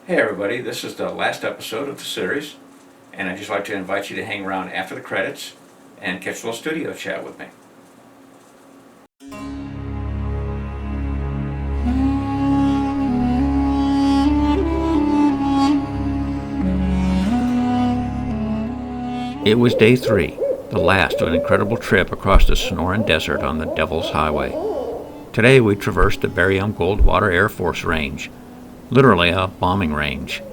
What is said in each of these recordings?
Hey everybody, this is the last episode of the series, and I'd just like to invite you to hang around after the credits and catch a little studio chat with me. It was day 3, the last of an incredible trip across the Sonoran Desert on the Devil's Highway. Today we traversed the Barium Goldwater Air Force Range, literally a bombing range.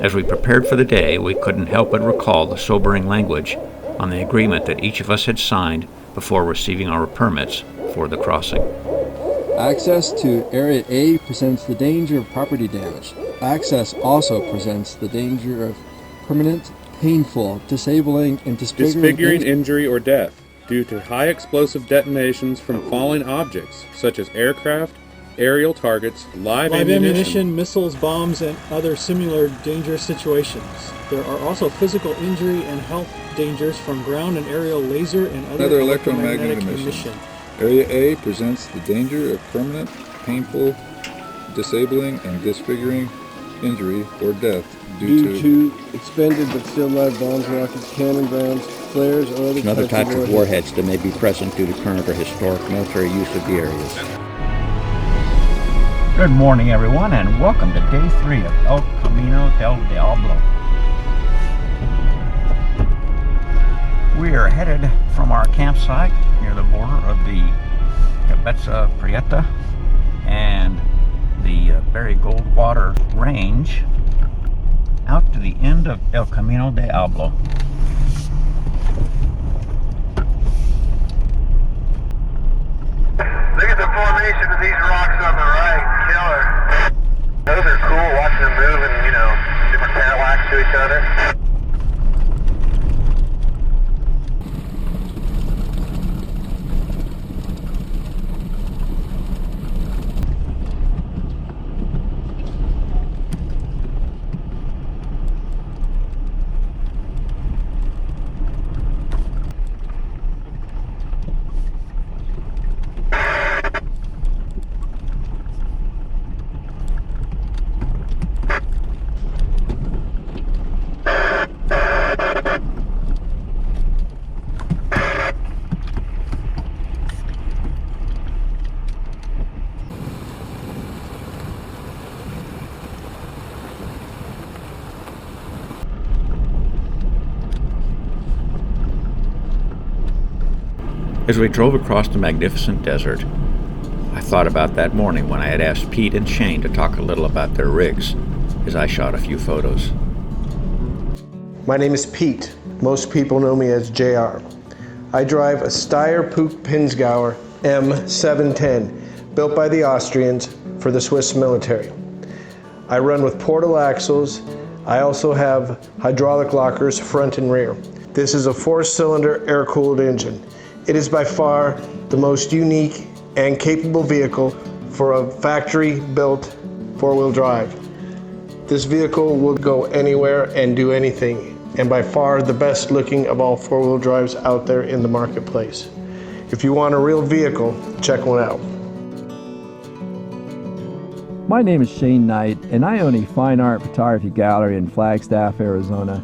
As we prepared for the day, we couldn't help but recall the sobering language on the agreement that each of us had signed before receiving our permits for the crossing. Access to Area A presents the danger of property damage. Access also presents the danger of permanent, painful, disabling, and disfiguring injury or death due to high explosive detonations from falling objects such as aircraft, aerial targets, live ammunition, missiles, bombs, and other similar dangerous situations. There are also physical injury and health dangers from ground and aerial laser and other electromagnetic emission. Area A presents the danger of permanent, painful, disabling, and disfiguring injury or death due to expended but still live bombs, rockets, cannon rounds, flares, or other types of warheads that may be present due to current or historic military use of the areas. Good morning everyone, and welcome to day 3 of El Camino del Diablo. We are headed from our campsite near the border of the Cabeza Prieta and the Berry Goldwater Range out to the end of El Camino del Diablo. Look at the formation of these rocks on the right. Killer. Those are cool, watching them move and, different parallax to each other. As we drove across the magnificent desert, I thought about that morning when I had asked Pete and Shane to talk a little about their rigs as I shot a few photos. My name is Pete. Most people know me as JR. I drive a Steyr Puch Pinzgauer M710 built by the Austrians for the Swiss military. I run with portal axles. I also have hydraulic lockers front and rear. This is a 4-cylinder air-cooled engine. It is by far the most unique and capable vehicle for a factory-built four-wheel drive. This vehicle will go anywhere and do anything, and by far the best looking of all four-wheel drives out there in the marketplace. If you want a real vehicle, check one out. My name is Shane Knight, and I own a fine art photography gallery in Flagstaff, Arizona.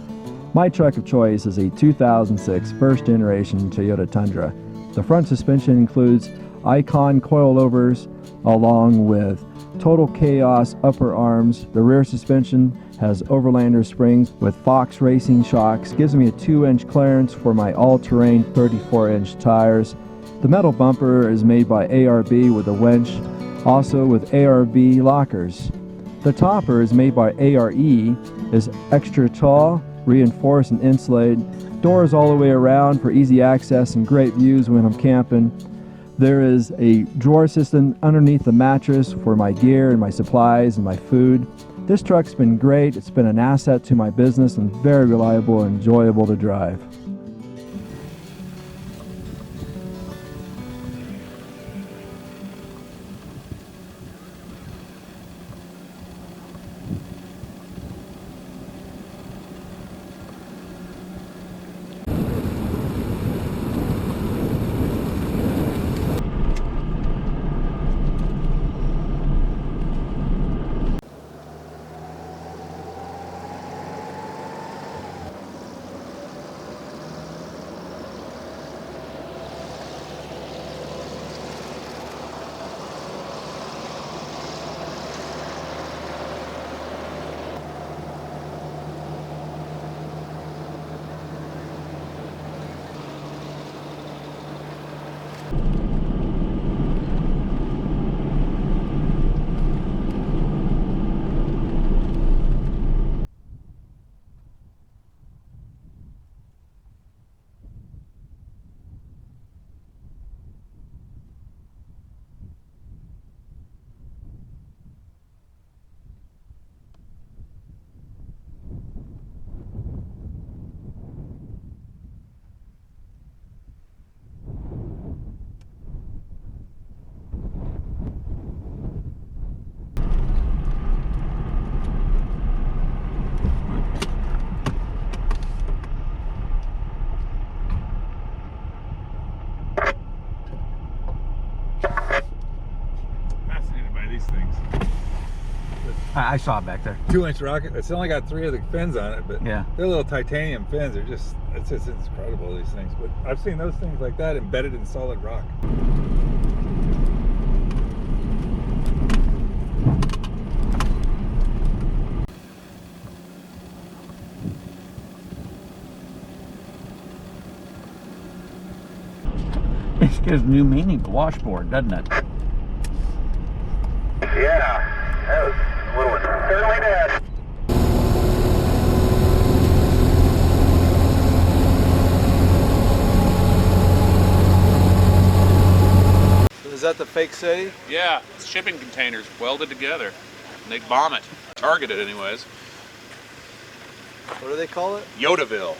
My truck of choice is a 2006 first-generation Toyota Tundra. The front suspension includes Icon coilovers along with Total Chaos upper arms. The rear suspension has Overlander springs with Fox Racing shocks. Gives me a 2-inch clearance for my all-terrain 34-inch tires. The metal bumper is made by ARB with a winch, also with ARB lockers. The topper is made by ARE, is extra tall, reinforced and insulated. Doors all the way around for easy access and great views when I'm camping. There is a drawer system underneath the mattress for my gear and my supplies and my food. This truck's been great. It's been an asset to my business and very reliable and enjoyable to drive. I saw it back there. 2-inch rocket. It's only got 3 of the fins on it, but Yeah. they're little titanium fins. They're just, it's incredible, these things. But I've seen those things like that embedded in solid rock. This gives new meaning to washboard, doesn't it? Yeah, that was a little certainly did. Is that the fake city? Yeah, it's shipping containers welded together. And they bomb it. Target it anyways. What do they call it? Yodaville.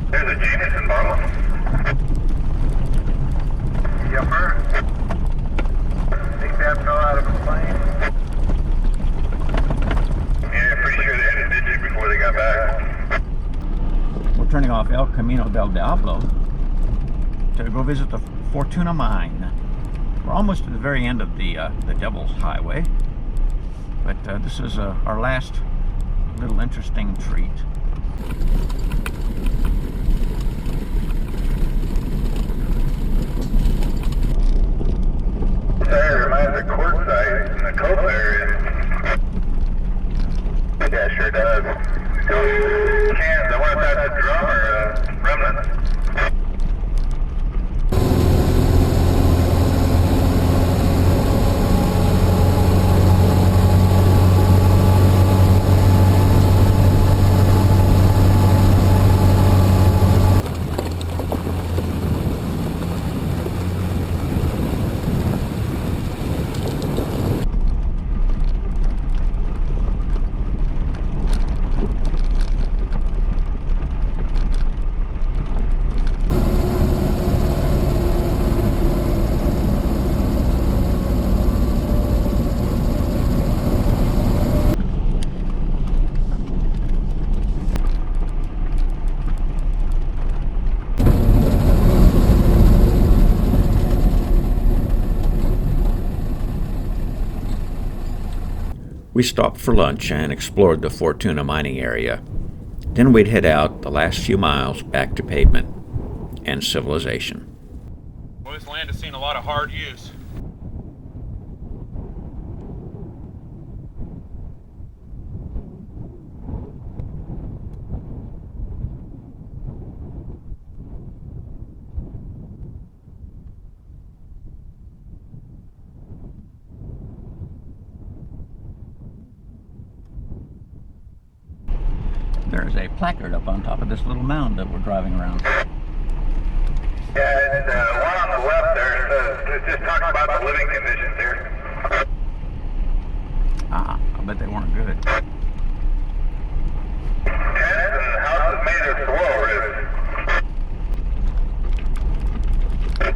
There's a Jameson bottle. Yupper. Think that fell out of a plane? Yeah, pretty sure they had to ditch it before they got back. We're turning off El Camino del Diablo to go visit the Fortuna mine. We're almost to the very end of the Devil's Highway, but this is our last little interesting treat. That reminds me of Quartzsite in the Copa area. Yeah, sure does. Those cans, I wonder if that's a drum or a remnant. We stopped for lunch and explored the Fortuna mining area. Then we'd head out the last few miles back to pavement and civilization. Well, this land has seen a lot of hard use. There's a placard up on top of this little mound that we're driving around. Yeah, and one on the left there says, just talking about the living conditions here. Ah, I bet they weren't good. Tents and houses made of soil ribs.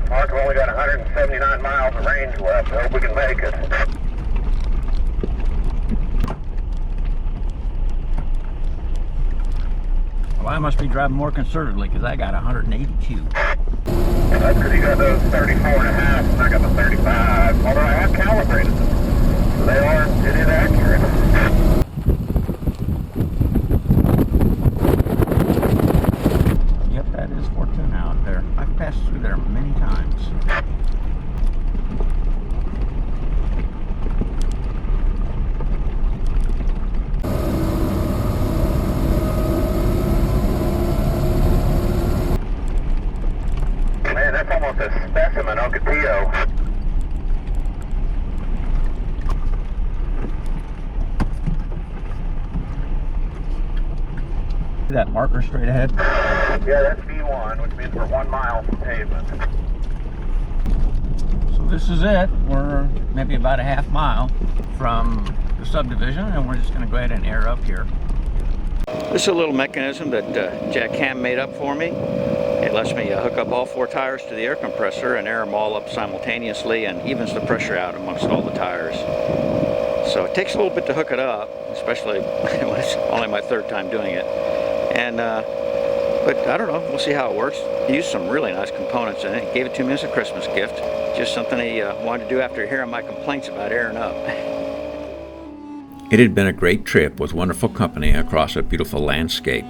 Mark, we've only got 179 miles of range left. I hope we can make it. Well, I must be driving more conservatively because I got 182. That's because you got those 34 and a half and I got the 35. Although I have calibrated them. So it is accurate. Yep, that is Fortuna out there. I've passed through there many times. Man, that's almost a specimen Ocotillo. See that marker straight ahead? Yeah, that's V1, which means we're 1 mile from pavement. So this is it. We're maybe about a half mile from the subdivision, and we're just going to go ahead and air up here. This is a little mechanism that Jack Ham made up for me. It lets me hook up all 4 tires to the air compressor and air them all up simultaneously and evens the pressure out amongst all the tires. So it takes a little bit to hook it up, especially when it's only my 3rd time doing it. And but I don't know, we'll see how it works. He used some really nice components in it. He gave it to me as a Christmas gift. Just something he wanted to do after hearing my complaints about airing up. It had been a great trip with wonderful company across a beautiful landscape,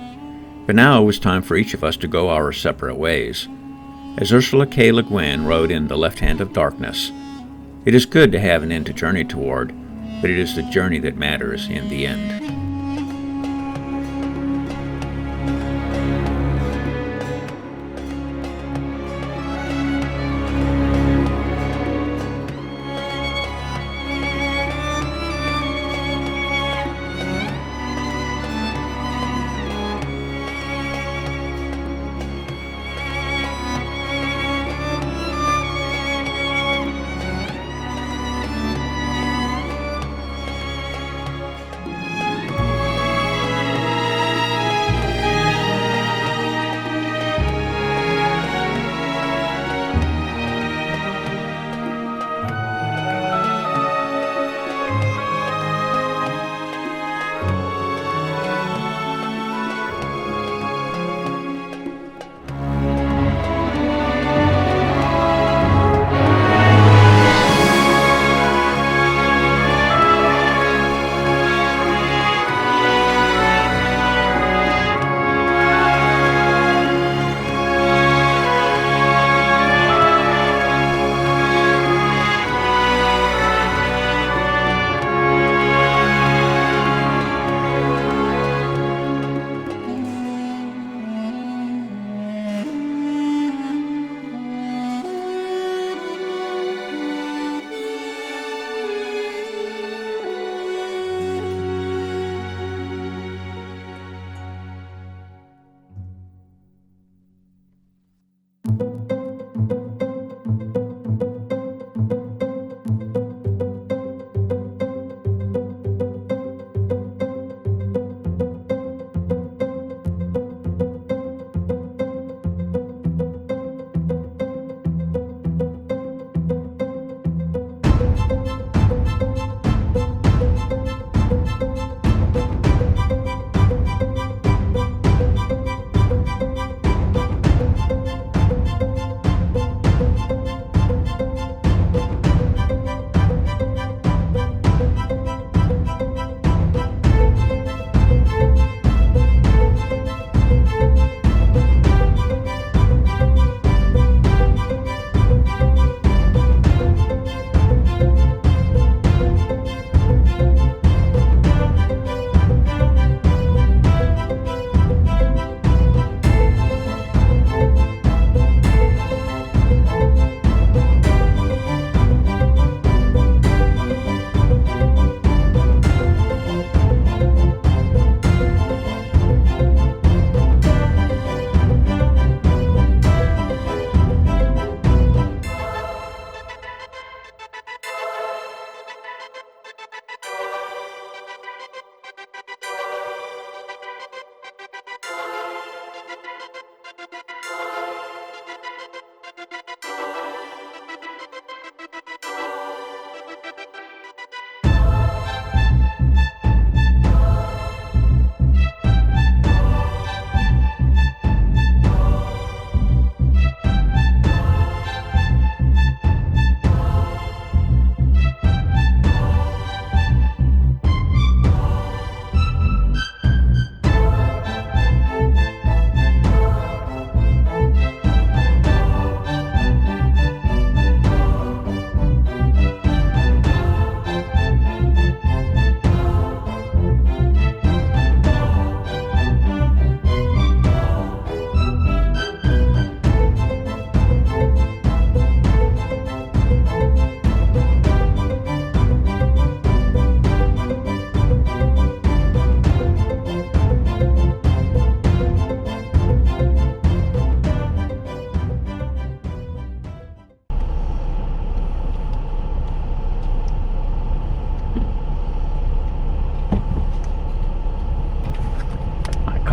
but now it was time for each of us to go our separate ways. As Ursula K. Le Guin wrote in The Left Hand of Darkness, "It is good to have an end to journey toward, but it is the journey that matters in the end."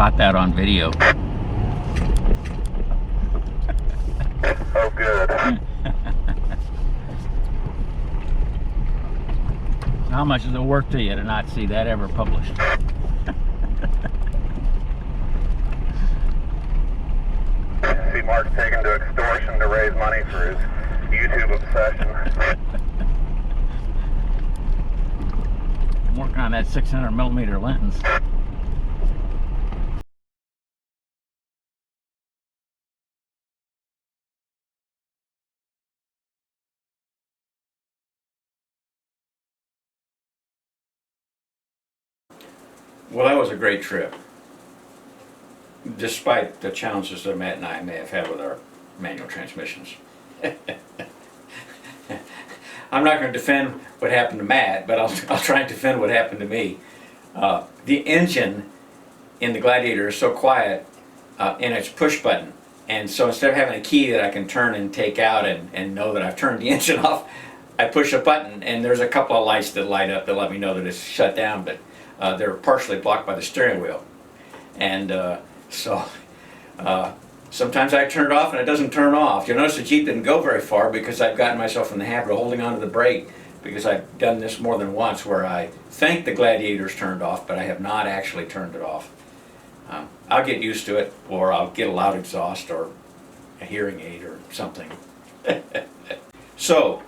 caught that on video. Oh, good. How much is it worth to you to not see that ever published? See Mark's taken to extortion to raise money for his YouTube obsession. I'm working on that 600 millimeter lens. Well, that was a great trip, despite the challenges that Matt and I may have had with our manual transmissions. I'm not going to defend what happened to Matt, but I'll try and defend what happened to me. The engine in the Gladiator is so quiet, and it's push button. And so instead of having a key that I can turn and take out and know that I've turned the engine off, I push a button and there's a couple of lights that light up that let me know that it's shut down, but they're partially blocked by the steering wheel. And sometimes I turn it off and it doesn't turn off. You'll notice the Jeep didn't go very far because I've gotten myself in the habit of holding onto the brake, because I've done this more than once where I think the Gladiator's turned off, but I have not actually turned it off. I'll get used to it, or I'll get a loud exhaust or a hearing aid or something. So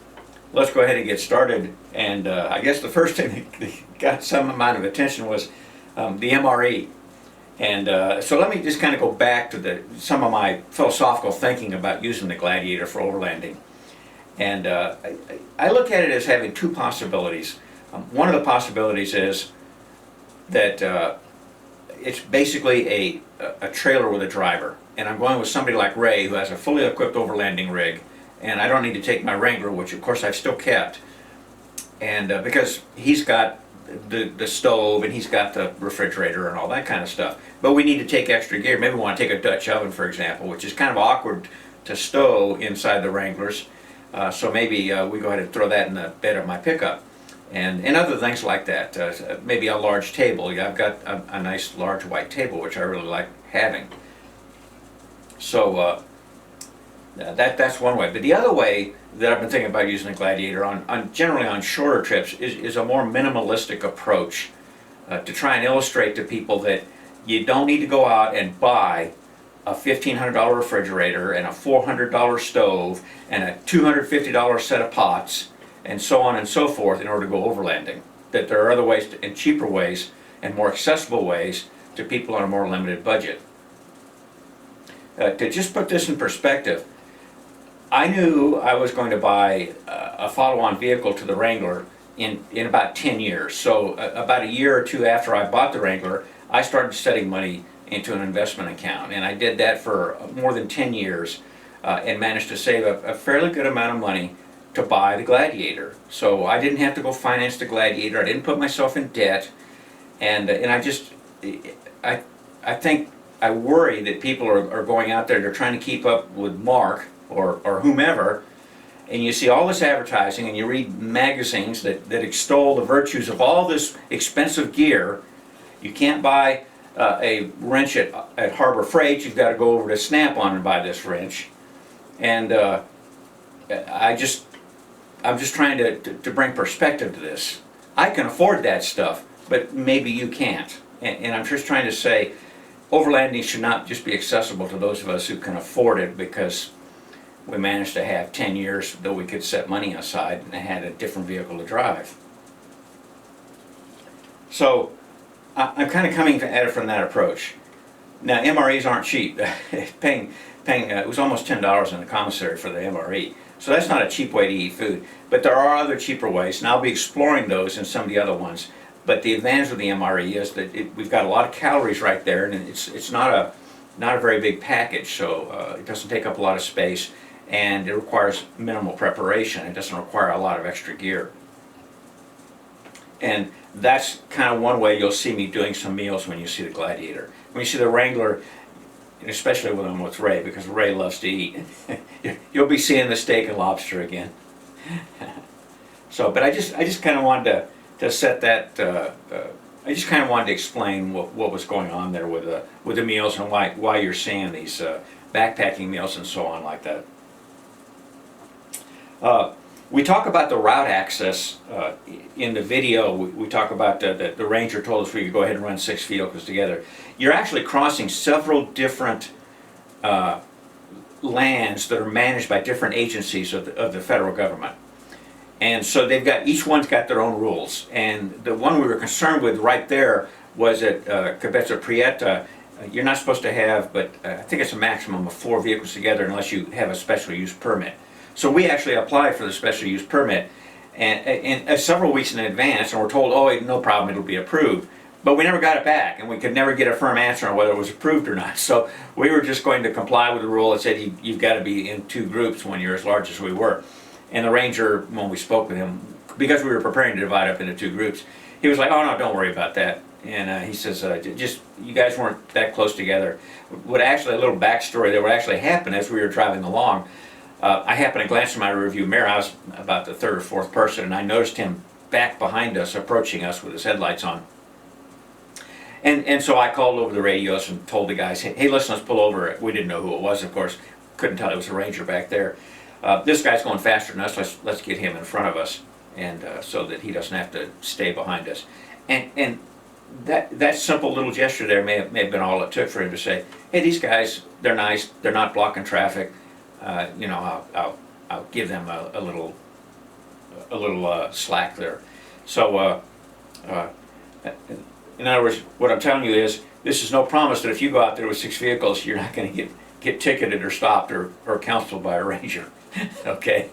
let's go ahead and get started. And I guess the first thing that got some amount of attention was the MRE. And so let me just kind of go back to some of my philosophical thinking about using the Gladiator for overlanding. And I look at it as having two possibilities. One of the possibilities is that it's basically a trailer with a driver. And I'm going with somebody like Ray, who has a fully equipped overlanding rig, and I don't need to take my Wrangler, which of course I've still kept. And because he's got the stove and he's got the refrigerator and all that kind of stuff. But we need to take extra gear. Maybe we want to take a Dutch oven, for example, which is kind of awkward to stow inside the Wranglers. So maybe we go ahead and throw that in the bed of my pickup. And other things like that. Maybe a large table. I've got a nice large white table, which I really like having. So that's one way. But the other way that I've been thinking about using the Gladiator generally on shorter trips is a more minimalistic approach to try and illustrate to people that you don't need to go out and buy a $1,500 refrigerator and a $400 stove and a $250 set of pots and so on and so forth in order to go overlanding. That there are other ways and cheaper ways and more accessible ways to people on a more limited budget. To just put this in perspective, I knew I was going to buy a follow-on vehicle to the Wrangler in about 10 years. So about a year or two after I bought the Wrangler, I started setting money into an investment account. And I did that for more than 10 years and managed to save a fairly good amount of money to buy the Gladiator. So I didn't have to go finance the Gladiator. I didn't put myself in debt. And I think I worry that people are going out there, they're trying to keep up with Mark or whomever, and you see all this advertising and you read magazines that extol the virtues of all this expensive gear. You can't buy a wrench at Harbor Freight. You've got to go over to Snap-on and buy this wrench. And I'm just trying to bring perspective to this. I can afford that stuff, but maybe you can't. And I'm just trying to say overlanding should not just be accessible to those of us who can afford it because we managed to have 10 years that we could set money aside and had a different vehicle to drive. So I'm kind of coming at it from that approach. Now MREs aren't cheap. paying it was almost $10 in the commissary for the MRE. So that's not a cheap way to eat food. But there are other cheaper ways, and I'll be exploring those and some of the other ones. But the advantage of the MRE is that we've got a lot of calories right there, and it's not a very big package, so it doesn't take up a lot of space, and it requires minimal preparation. It doesn't require a lot of extra gear. And that's kind of one way you'll see me doing some meals when you see the Gladiator. When you see the Wrangler, and especially when I'm with Ray, because Ray loves to eat, you'll be seeing the steak and lobster again. So, but I just kind of wanted to set that. I just kind of wanted to explain what was going on there with the meals and why you're seeing these backpacking meals and so on like that. We talk about the route access in the video. We talk about the ranger told us we could go ahead and run 6 vehicles together. You're actually crossing several different lands that are managed by different agencies of the federal government. And so each one's got their own rules. And the one we were concerned with right there was at Cabeza Prieta. You're not supposed to have, but I think it's a maximum of 4 vehicles together unless you have a special use permit. So we actually applied for the special use permit and several weeks in advance, and we're told, oh, no problem, it'll be approved. But we never got it back, and we could never get a firm answer on whether it was approved or not. So we were just going to comply with the rule that said you've got to be in 2 groups when you're as large as we were. And the ranger, when we spoke with him, because we were preparing to divide up into 2 groups, he was like, oh no, don't worry about that. And he says, just, you guys weren't that close together. A little backstory that would actually happen as we were driving along. I happened to glance in my rearview mirror. I was about the 3rd or 4th person, and I noticed him back behind us, approaching us with his headlights on. And so I called over the radios and told the guys, hey, listen, let's pull over. We didn't know who it was, of course. Couldn't tell it was a ranger back there. This guy's going faster than us. Let's get him in front of us, and so that he doesn't have to stay behind us. And that simple little gesture there may have been all it took for him to say, hey, these guys, they're nice. They're not blocking traffic. I'll give them a little slack there. So in other words, what I'm telling you is, this is no promise that if you go out there with 6 vehicles, you're not going to get ticketed or stopped or counseled by a ranger. Okay?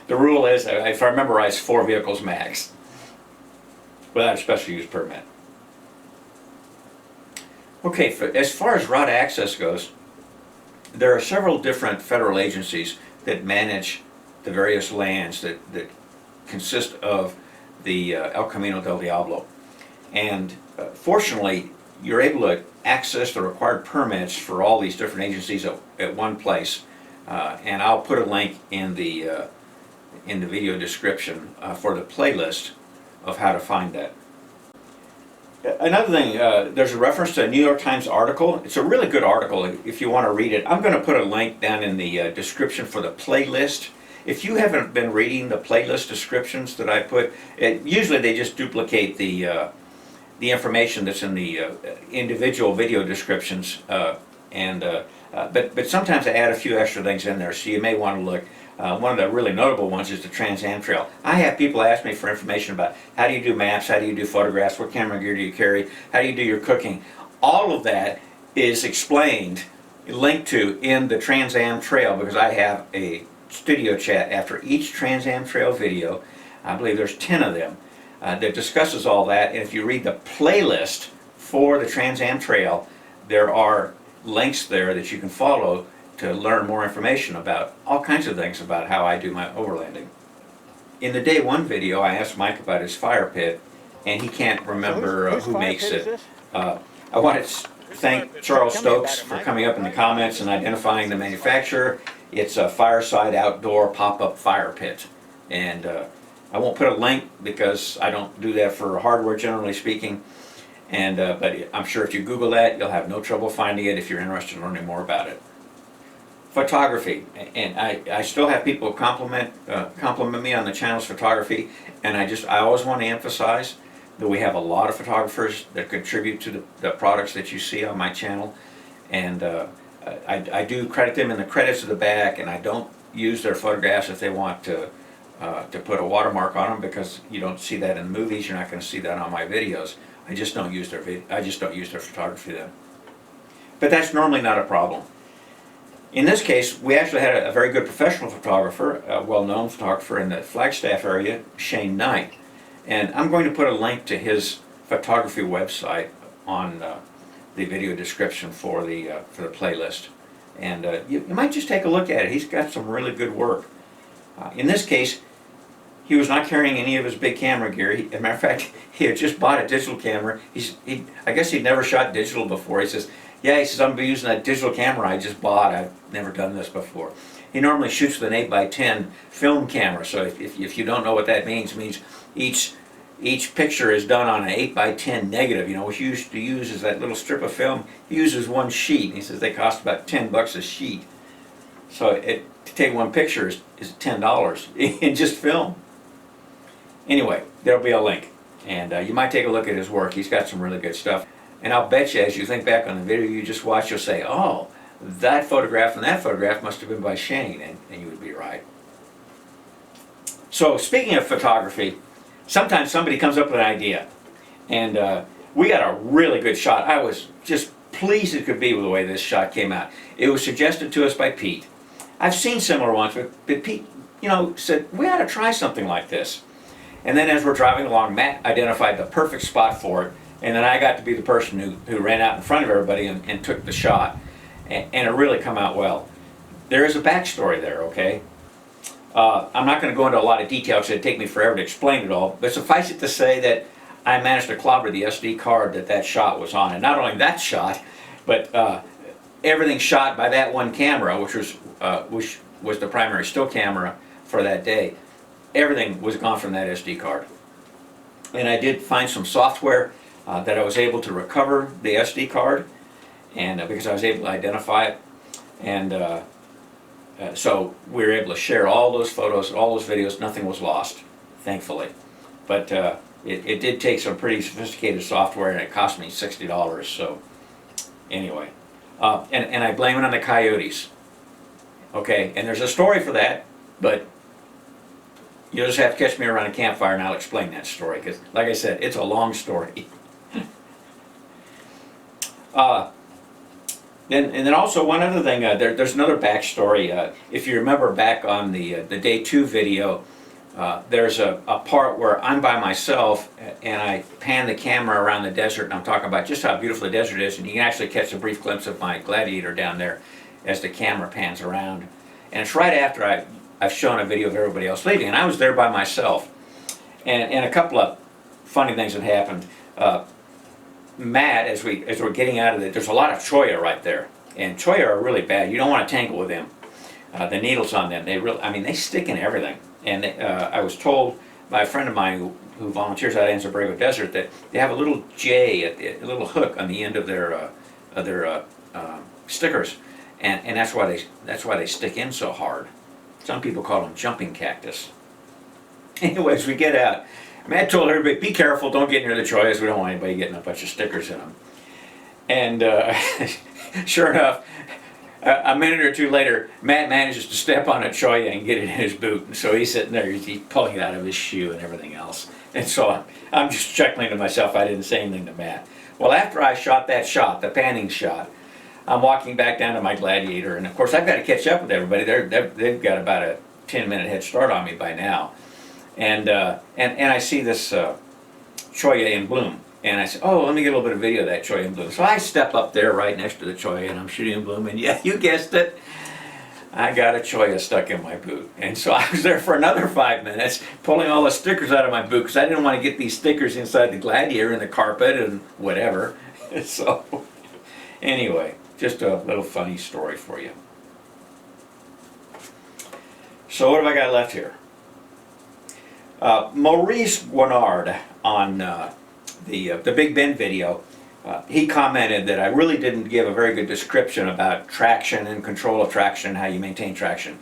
The rule is, if I remember right, it's 4 vehicles max without a special use permit. Okay, as far as route access goes, there are several different federal agencies that manage the various lands that consist of the El Camino del Diablo. And fortunately, you're able to access the required permits for all these different agencies at one place. And I'll put a link in the video description for the playlist of how to find that. Another thing, there's a reference to a New York Times article. It's a really good article if you want to read it. I'm going to put a link down in the description for the playlist. If you haven't been reading the playlist descriptions that I put, usually they just duplicate the information that's in the individual video descriptions, but sometimes I add a few extra things in there, so you may want to look. One of the really notable ones is the Trans Am Trail. I have people ask me for information about how do you do maps, how do you do photographs, what camera gear do you carry, how do you do your cooking. All of that is explained, linked to in the Trans Am Trail, because I have a studio chat after each Trans Am Trail video. I believe there's 10 of them that discusses all that. And if you read the playlist for the Trans Am Trail, there are links there that you can follow to learn more information about all kinds of things about how I do my overlanding. In the day 1 video, I asked Mike about his fire pit, and he can't remember who makes it. I want to thank Charles Stokes for coming up in the comments and identifying the manufacturer. It's a Fireside Outdoor pop-up fire pit. And I won't put a link because I don't do that for hardware, generally speaking. And but I'm sure if you Google that, you'll have no trouble finding it if you're interested in learning more about it. Photography, and I still have people compliment me on the channel's photography, and I always want to emphasize that we have a lot of photographers that contribute to the products that you see on my channel, and I do credit them in the credits at the back, and I don't use their photographs if they want to put a watermark on them, because you don't see that in the movies. You're not going to see that on my videos. I just don't use their photography then. But that's normally not a problem. In this case, we actually had a very good professional photographer, a well-known photographer in the Flagstaff area, Shane Knight. And I'm going to put a link to his photography website on the video description for the playlist. And you might just take a look at it. He's got some really good work. In this case, he was not carrying any of his big camera gear. As a matter of fact, he had just bought a digital camera. I guess he'd never shot digital before. He says, I'm using that digital camera I just bought. I've never done this before. He normally shoots with an 8x10 film camera, so if you don't know what that means, it means each picture is done on an 8x10 negative. You know, what you used to use is that little strip of film. He uses one sheet. He says they cost about $10 a sheet. So to take one picture is $10 in just film. Anyway, there'll be a link, and you might take a look at his work. He's got some really good stuff. And I'll bet you, as you think back on the video you just watched, you'll say, oh, that photograph and that photograph must have been by Shane, and you would be right. So speaking of photography, sometimes somebody comes up with an idea, and we got a really good shot. I was just pleased as could be with the way this shot came out. It was suggested to us by Pete. I've seen similar ones, but Pete, said we ought to try something like this. And then as we're driving along, Matt identified the perfect spot for it, and then I got to be the person who ran out in front of everybody and took the shot, and it really come out well. There is a backstory there, okay? I'm not going to go into a lot of detail because it'd take me forever to explain it all, but suffice it to say that I managed to clobber the SD card that shot was on. And not only that shot, but everything shot by that one camera, which was the primary still camera for that day, everything was gone from that SD card. And I did find some software that I was able to recover the SD card, and because I was able to identify it. And so we were able to share all those photos, all those videos. Nothing was lost, thankfully. But it did take some pretty sophisticated software, and it cost me $60. So anyway, and I blame it on the coyotes. Okay, and there's a story for that, but you'll just have to catch me around a campfire and I'll explain that story, because like I said, it's a long story. And then also one other thing, there's another backstory. If you remember back on the day 2 video, there's a part where I'm by myself and I pan the camera around the desert, and I'm talking about just how beautiful the desert is, and you can actually catch a brief glimpse of my Gladiator down there as the camera pans around. And it's right after I've shown a video of everybody else leaving, and I was there by myself. And a couple of funny things that happened. Matt, as we're getting out of it, there's a lot of cholla right there, and cholla are really bad. You don't want to tangle with them. The needles on them, they stick in everything. And I was told by a friend of mine who volunteers out in Anza-Borrego Desert that they have a little a little hook on the end of their stickers, and that's why they stick in so hard. Some people call them jumping cactus. Anyways, we get out. Matt told everybody, be careful, don't get near the chollas. We don't want anybody getting a bunch of stickers in them. And sure enough, a minute or two later, Matt manages to step on a cholla and get it in his boot. And so he's sitting there, he's pulling it out of his shoe and everything else. And so I'm just chuckling to myself. I didn't say anything to Matt. Well, after I shot that shot, the panning shot, I'm walking back down to my Gladiator. And of course, I've got to catch up with everybody. They've got about a 10-minute head start on me by now. And I see this cholla in bloom. And I said, oh, let me get a little bit of video of that cholla in bloom. So I step up there right next to the cholla, and I'm shooting in bloom. And yeah, you guessed it, I got a cholla stuck in my boot. And so I was there for another 5 minutes, pulling all the stickers out of my boot, because I didn't want to get these stickers inside the Gladiator and the carpet and whatever. So anyway, just a little funny story for you. So what have I got left here? Maurice Guinard on the Big Bend video, he commented that I really didn't give a very good description about traction and control of traction, how you maintain traction.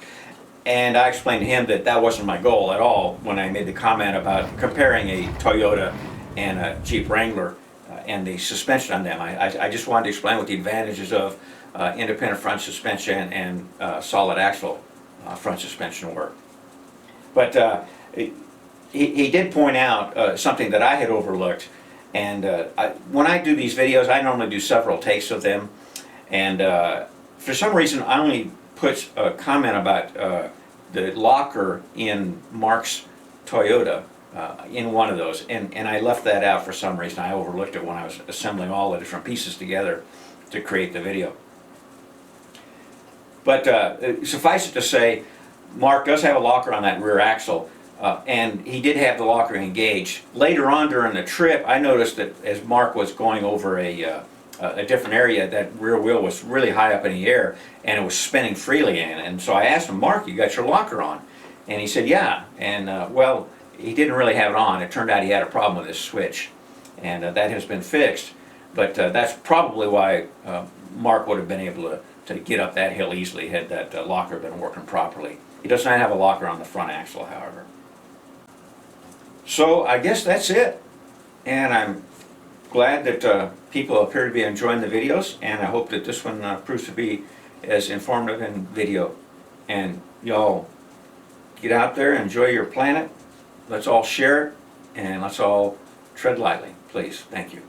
And I explained to him that wasn't my goal at all when I made the comment about comparing a Toyota and a Jeep Wrangler and the suspension on them. I just wanted to explain what the advantages of independent front suspension and solid axle front suspension were. But he did point out something that I had overlooked, and when I do these videos, I normally do several takes of them, and for some reason I only put a comment about the locker in Mark's Toyota in one of those, and I left that out for some reason. I overlooked it when I was assembling all the different pieces together to create the video. But suffice it to say, Mark does have a locker on that rear axle, and he did have the locker engaged. Later on during the trip, I noticed that as Mark was going over a different area, that rear wheel was really high up in the air, and it was spinning freely in. And so I asked him, Mark, you got your locker on? And he said, yeah. And well, he didn't really have it on. It turned out he had a problem with his switch, and that has been fixed. But that's probably why Mark would have been able to get up that hill easily had that locker been working properly. He does not have a locker on the front axle, however. So I guess that's it, and I'm glad that people appear to be enjoying the videos, and I hope that this one proves to be as informative in video, and y'all Get out there, enjoy your planet. Let's all share it, and let's all tread lightly, please. Thank you.